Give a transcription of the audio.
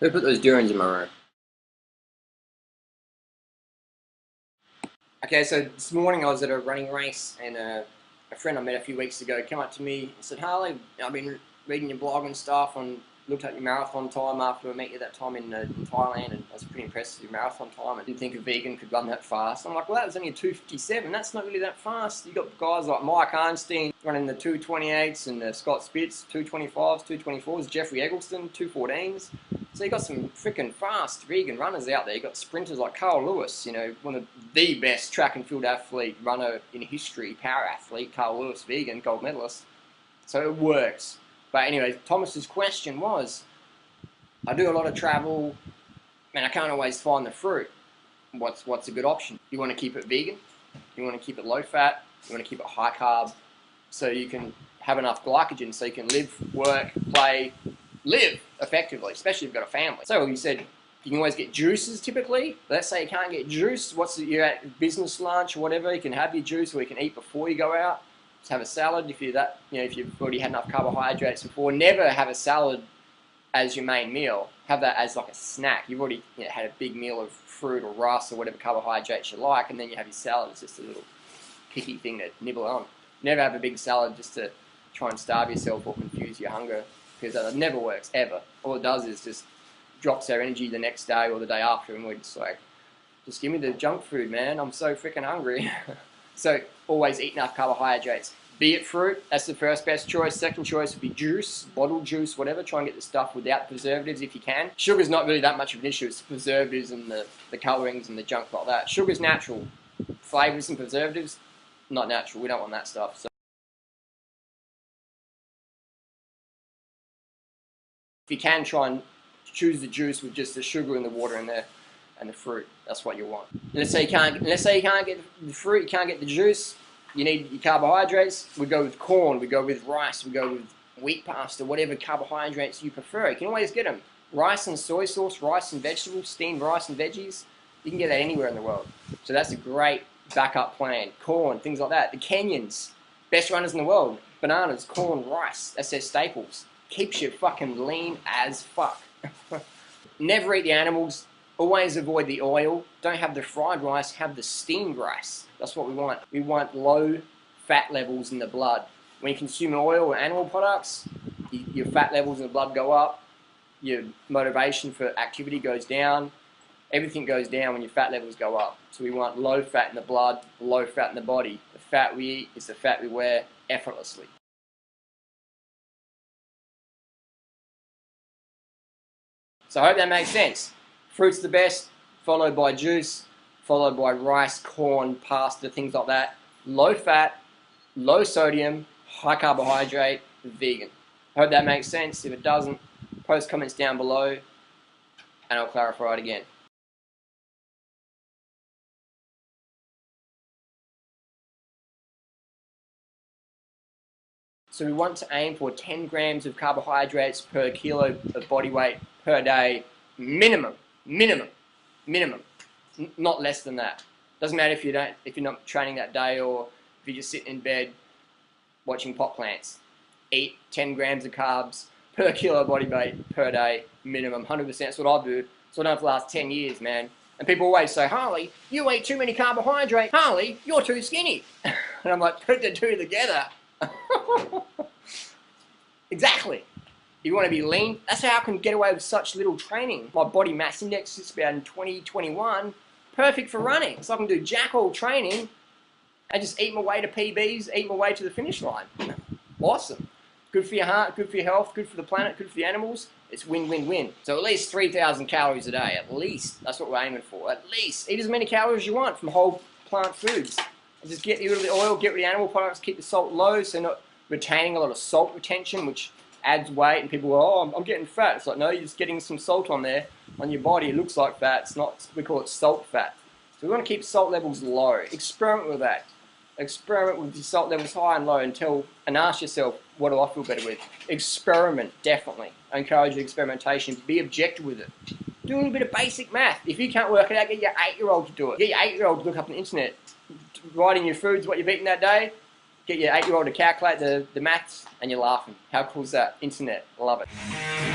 Who put those Durians in my room? Okay, so this morning I was at a running race and a friend I met a few weeks ago came up to me and said, Harley, I've been reading your blog and stuff and looked at your marathon time after I met you that time in Thailand, and I was pretty impressed with your marathon time. I didn't think a vegan could run that fast. I'm like, well, that was only a 2:57. That's not really that fast. You've got guys like Mike Arnstein running the 2:28s and Scott Spitz, 2:25s, 2:24s, Jeffrey Eggleston, 2:14s. So you got some freaking fast vegan runners out there. You got sprinters like Carl Lewis, you know, one of the best track and field athlete runner in history, power athlete, Carl Lewis, vegan, gold medalist. So it works. But anyway, Thomas's question was, I do a lot of travel and I can't always find the fruit. What's a good option? You want to keep it vegan? You want to keep it low fat? You want to keep it high carb? So you can have enough glycogen so you can live, work, play, live effectively, especially if you've got a family. So you said you can always get juices typically. Let's say you can't get juice. You're at business lunch or whatever, you can have your juice or you can eat before you go out. Just have a salad if if you've already had enough carbohydrates before. Never have a salad as your main meal. Have that as like a snack. You've already had a big meal of fruit or rice or whatever carbohydrates you like, and then you have your salad as just a little picky thing to nibble on. Never have a big salad just to try and starve yourself or confuse your hunger, because that never works, ever. All it does is just drops our energy the next day or the day after, and we're just like, just give me the junk food, man. I'm so freaking hungry. So always eat enough carbohydrates. Be it fruit, that's the first best choice. Second choice would be juice, bottled juice, whatever. Try and get the stuff without preservatives if you can. Sugar's not really that much of an issue. It's the preservatives and the colorings and the junk like that. Sugar's natural. Flavors and preservatives, not natural. We don't want that stuff. So if you can, try and choose the juice with just the sugar and the water in there and the fruit. That's what you want. Let's say you can't get the fruit, you can't get the juice, you need your carbohydrates. We go with corn, we go with rice, we go with wheat pasta, whatever carbohydrates you prefer. You can always get them. Rice and soy sauce, rice and vegetables, steamed rice and veggies. You can get that anywhere in the world. So that's a great backup plan. Corn, things like that. The Kenyans, best runners in the world. Bananas, corn, rice. That's their staples. Keeps you fucking lean as fuck. Never eat the animals. Always avoid the oil. Don't have the fried rice, have the steamed rice. That's what we want. We want low fat levels in the blood. When you consume oil or animal products, your fat levels in the blood go up, your motivation for activity goes down, everything goes down when your fat levels go up. So we want low fat in the blood, low fat in the body. The fat we eat is the fat we wear effortlessly. So I hope that makes sense. Fruit's the best, followed by juice, followed by rice, corn, pasta, things like that. Low fat, low sodium, high carbohydrate, vegan. I hope that makes sense. If it doesn't, post comments down below and I'll clarify it again. So we want to aim for 10 grams of carbohydrates per kilo of body weight per day, minimum. Not less than that. Doesn't matter if you're not training that day or if you're just sitting in bed watching pot plants. Eat 10 grams of carbs per kilo body weight per day, minimum. 100%. That's what I do. That's what I've done for the last 10 years, man. And people always say, Harley, you eat too many carbohydrates. Harley, you're too skinny. And I'm like, put the two together. Exactly. You want to be lean? That's how I can get away with such little training. My body mass index is about in 2021. Perfect for running. So I can do jack all training and just eat my way to PBs, eat my way to the finish line. Awesome. Good for your heart, good for your health, good for the planet, good for the animals. It's win-win-win. So at least 3,000 calories a day. At least. That's what we're aiming for. At least. Eat as many calories as you want from whole plant foods. And just get rid of the oil, get rid of the animal products, keep the salt low so you're not retaining a lot of salt retention, which adds weight, and people go, oh, I'm getting fat. It's like, no, you're just getting some salt on there, on your body. It looks like fat. It's not, we call it salt fat. So we want to keep salt levels low. Experiment with that. Experiment with your salt levels high and low and ask yourself, what do I feel better with? Experiment, definitely. I encourage you experimentation. Be objective with it. Do a little bit of basic math. If you can't work it out, get your 8-year-old to do it. Get your 8-year-old to look up on the internet. Write in your foods what you've eaten that day. Get your 8-year-old to calculate the maths, and you're laughing. How cool is that? Internet. Love it.